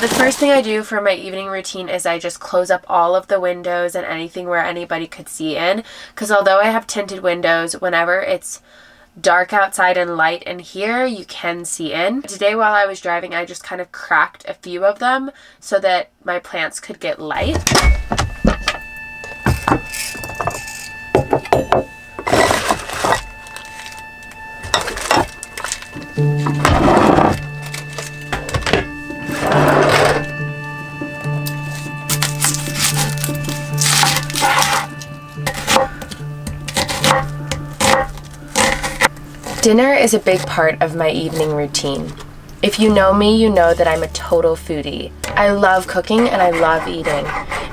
The first thing I do for my evening routine is I just close up all of the windows and anything where anybody could see in, because although I have tinted windows, whenever it's dark outside and light in here, you can see in. Today while I was driving, I just kind of cracked a few of them so that my plants could get light. Dinner is a big part of my evening routine. If you know me, you know that I'm a total foodie. I love cooking and I love eating.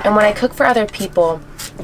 And when I cook for other people,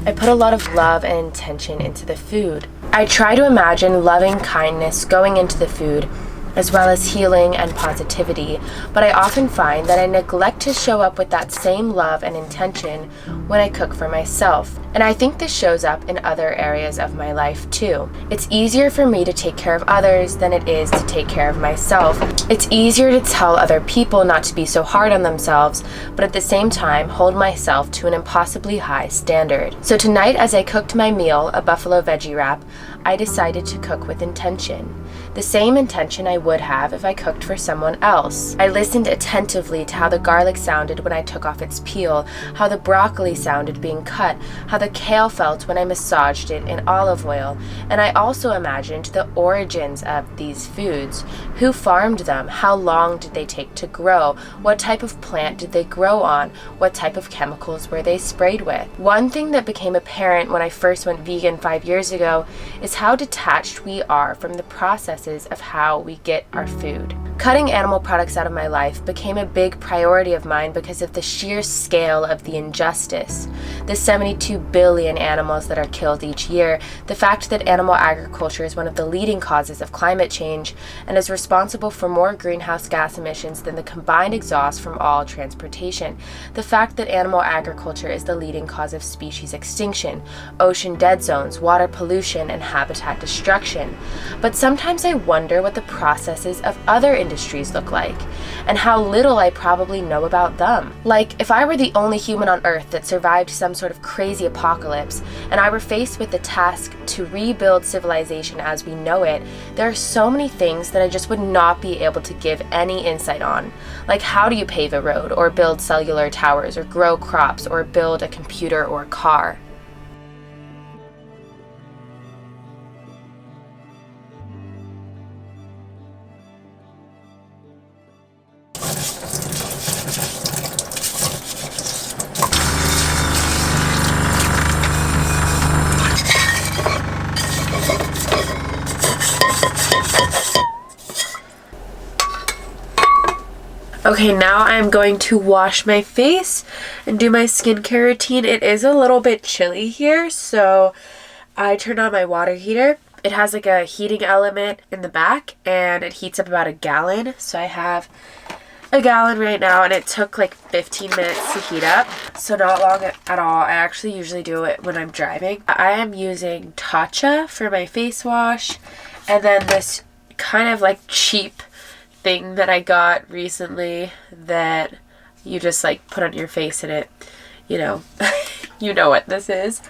I put a lot of love and intention into the food. I try to imagine loving kindness going into the food, as well as healing and positivity, but I often find that I neglect to show up with that same love and intention when I cook for myself. And I think this shows up in other areas of my life too. It's easier for me to take care of others than it is to take care of myself. It's easier to tell other people not to be so hard on themselves, but at the same time hold myself to an impossibly high standard. So tonight, as I cooked my meal, a buffalo veggie wrap, I decided to cook with intention. The same intention I would have if I cooked for someone else. I listened attentively to how the garlic sounded when I took off its peel, how the broccoli sounded being cut, how the kale felt when I massaged it in olive oil, and I also imagined the origins of these foods. Who farmed them? How long did they take to grow? What type of plant did they grow on? What type of chemicals were they sprayed with? One thing that became apparent when I first went vegan 5 years ago is how detached we are from the processes of how we get our food. Cutting animal products out of my life became a big priority of mine because of the sheer scale of the injustice. The 72 billion animals that are killed each year, the fact that animal agriculture is one of the leading causes of climate change and is responsible for more greenhouse gas emissions than the combined exhaust from all transportation, the fact that animal agriculture is the leading cause of species extinction, ocean dead zones, water pollution, and habitat destruction. But sometimes I wonder what the processes of other industries look like, and how little I probably know about them. Like, if I were the only human on Earth that survived some sort of crazy apocalypse, and I were faced with the task to rebuild civilization as we know it, there are so many things that I just would not be able to give any insight on. Like, how do you pave a road, or build cellular towers, or grow crops, or build a computer or a car? Okay, now I'm going to wash my face and do my skincare routine. It is a little bit chilly here, so I turned on my water heater. It has like a heating element in the back, and it heats up about a gallon. So I have a gallon right now, and it took like 15 minutes to heat up. So not long at all. I actually usually do it when I'm driving. I am using Tatcha for my face wash, and then this kind of like cheap thing that I got recently that you just like put on your face, and it, you know, you know what this is.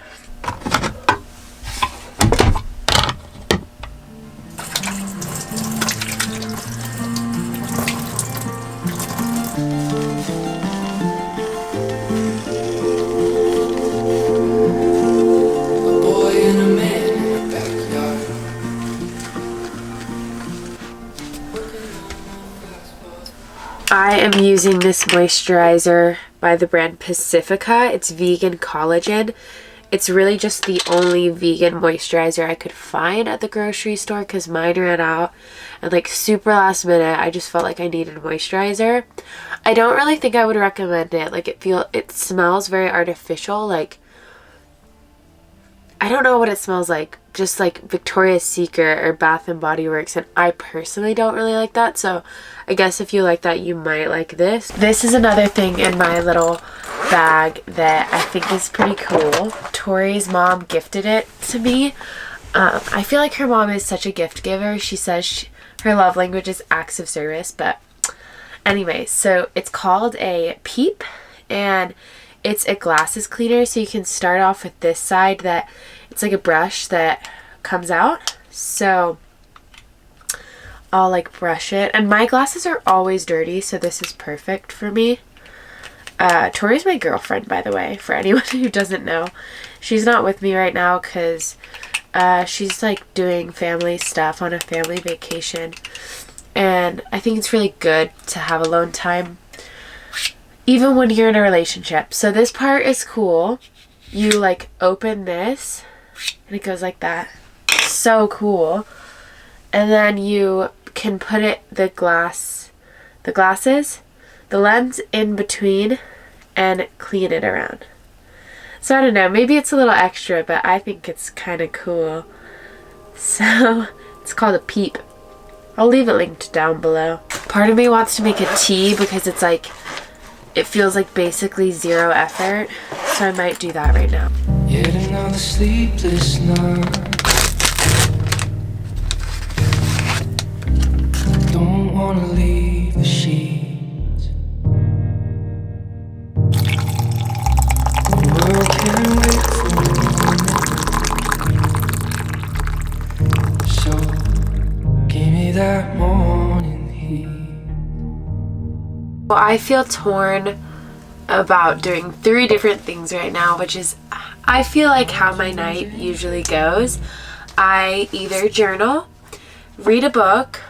I am using this moisturizer by the brand Pacifica. It's vegan collagen. It's really just the only vegan moisturizer I could find at the grocery store because mine ran out. And like super last minute, I just felt like I needed moisturizer. I don't really think I would recommend it. Like it smells very artificial. Like, I don't know what it smells like. Just like Victoria's Secret or Bath and Body Works, and I personally don't really like that. So I guess if you like that, you might like this. This is another thing in my little bag that I think is pretty cool. Tori's mom gifted it to me. I feel like her mom is such a gift giver. She says her love language is acts of service, but Anyway, so it's called a Peep, and it's a glasses cleaner. So you can start off with this side that it's like a brush that comes out. So I'll like brush it, and my glasses are always dirty, so this is perfect for me. Tori's my girlfriend, by the way, for anyone who doesn't know. She's not with me right now because she's like doing family stuff on a family vacation, and I think it's really good to have alone time even when you're in a relationship. So this part is cool. You like open this and it goes like that. So cool. And then you can put the lens in between and clean it around. So I don't know, maybe it's a little extra, but I think it's kind of cool. So it's called a Peep. I'll leave it linked down below. Part of me wants to make a tea because it's like, it feels like basically zero effort. So I might do that right now. Yet another sleepless night. Don't wanna leave the sheets. The world can't wait for me. So give me that morning heat. Well, I feel torn about doing 3 different things right now, which is, I feel like how my night usually goes. I either journal, read a book,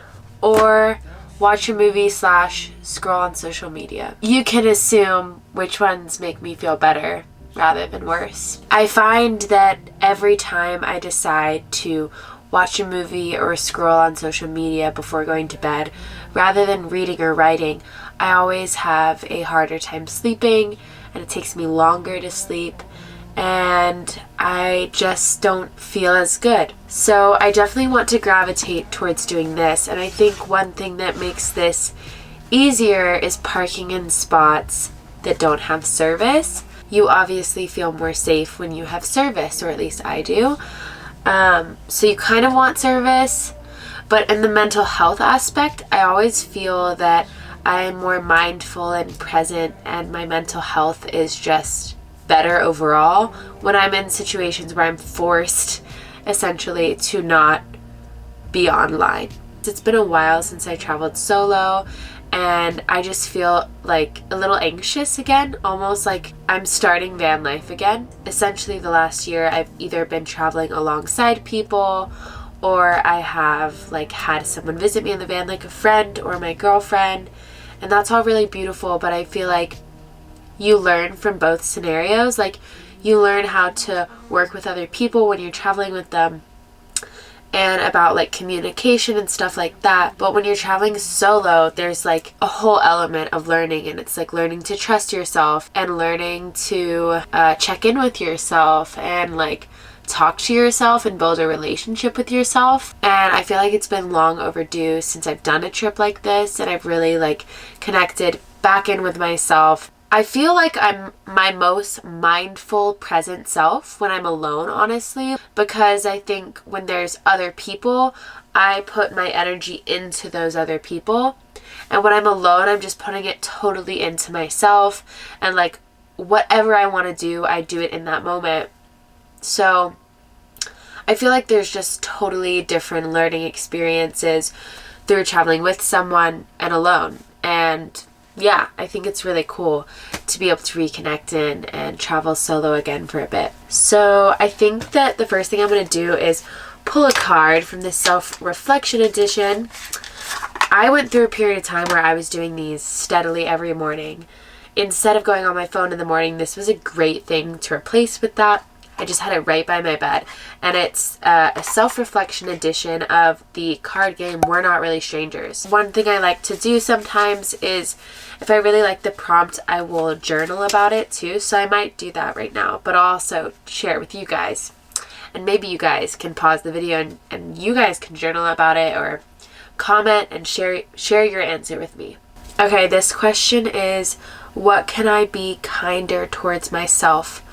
or watch a movie / scroll on social media. You can assume which ones make me feel better rather than worse. I find that every time I decide to watch a movie or scroll on social media before going to bed, rather than reading or writing, I always have a harder time sleeping, and it takes me longer to sleep, and I just don't feel as good. So I definitely want to gravitate towards doing this, and I think one thing that makes this easier is parking in spots that don't have service. You obviously feel more safe when you have service, or at least I do. So you kind of want service, but in the mental health aspect, I always feel that I am more mindful and present, and my mental health is just better overall when I'm in situations where I'm forced essentially to not be online. It's been a while since I traveled solo, and I just feel like a little anxious again, almost like I'm starting van life again. Essentially the last year I've either been traveling alongside people, or I have like had someone visit me in the van, like a friend or my girlfriend, and that's all really beautiful. But I feel like you learn from both scenarios. Like, you learn how to work with other people when you're traveling with them, and about like communication and stuff like that. But when you're traveling solo, there's like a whole element of learning, and it's like learning to trust yourself and learning to check in with yourself and like talk to yourself and build a relationship with yourself. And I feel like it's been long overdue since I've done a trip like this, and I've really like connected back in with myself. I feel like I'm my most mindful, present self when I'm alone, honestly, because I think when there's other people, I put my energy into those other people. And when I'm alone, I'm just putting it totally into myself, and like whatever I want to do, I do it in that moment. So I feel like there's just totally different learning experiences through traveling with someone and alone. And yeah, I think it's really cool to be able to reconnect and travel solo again for a bit. So I think that the first thing I'm going to do is pull a card from the self-reflection edition. I went through a period of time where I was doing these steadily every morning. Instead of going on my phone in the morning, this was a great thing to replace with that. I just had it right by my bed, and it's a self-reflection edition of the card game We're Not Really Strangers. One thing I like to do sometimes is, if I really like the prompt, I will journal about it too, so I might do that right now, but I'll also share it with you guys. And maybe you guys can pause the video and you guys can journal about it, or comment and share your answer with me. Okay, this question is, what can I be kinder towards myself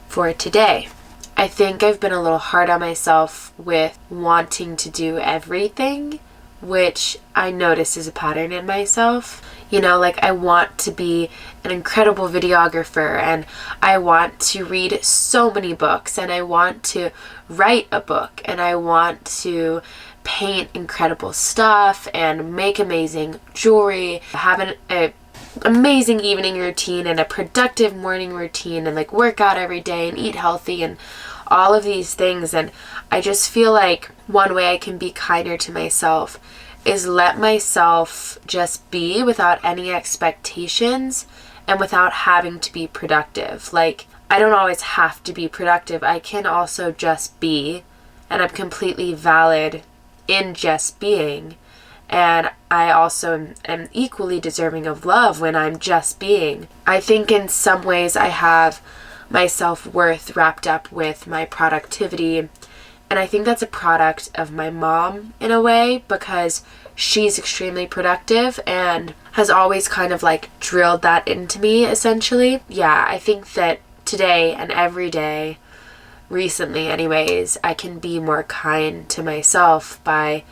for today? I think I've been a little hard on myself with wanting to do everything, which I notice is a pattern in myself. You know, like I want to be an incredible videographer, and I want to read so many books, and I want to write a book, and I want to paint incredible stuff and make amazing jewelry, have an amazing evening routine and a productive morning routine, and like work out every day and eat healthy and all of these things. And I just feel like one way I can be kinder to myself is let myself just be without any expectations and without having to be productive. Like, I don't always have to be productive. I can also just be, and I'm completely valid in just being. And I also am equally deserving of love when I'm just being. I think in some ways I have my self-worth wrapped up with my productivity. And I think that's a product of my mom in a way, because she's extremely productive and has always kind of like drilled that into me, essentially. Yeah, I think that today and every day, recently anyways, I can be more kind to myself by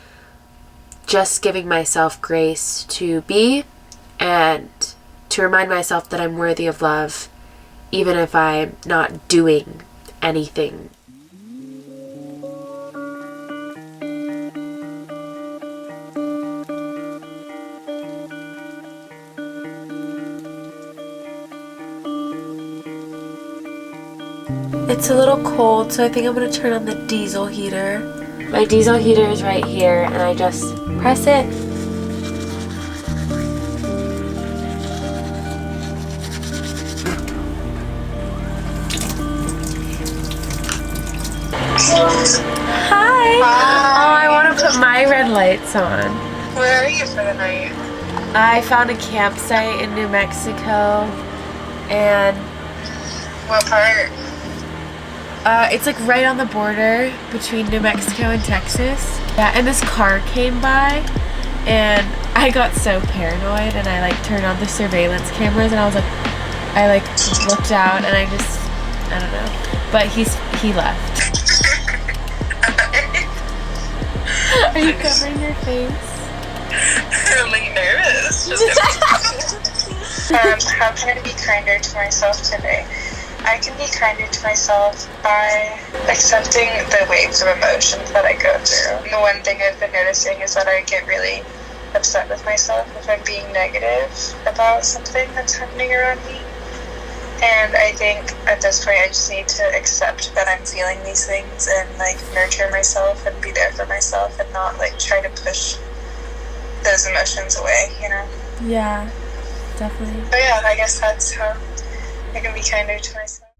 just giving myself grace to be and to remind myself that I'm worthy of love, even if I'm not doing anything. It's a little cold, so I think I'm going to turn on the diesel heater. My diesel heater is right here, and I just press it. Hi! Oh, I want to put my red lights on. Where are you for the night? I found a campsite in New Mexico, and What part? it's like right on the border between New Mexico and Texas. Yeah, and this car came by, and I got so paranoid, and I like turned on the surveillance cameras, and I was like, I like looked out, and I don't know. But he left. Are you covering your face? I'm like nervous. How can I be kinder to myself today? I can be kinder to myself by accepting the waves of emotions that I go through. The one thing I've been noticing is that I get really upset with myself if I'm being negative about something that's happening around me. And I think at this point I just need to accept that I'm feeling these things and like nurture myself and be there for myself and not like try to push those emotions away, you know? Yeah, definitely. But yeah, I guess that's how I can be kinder to myself.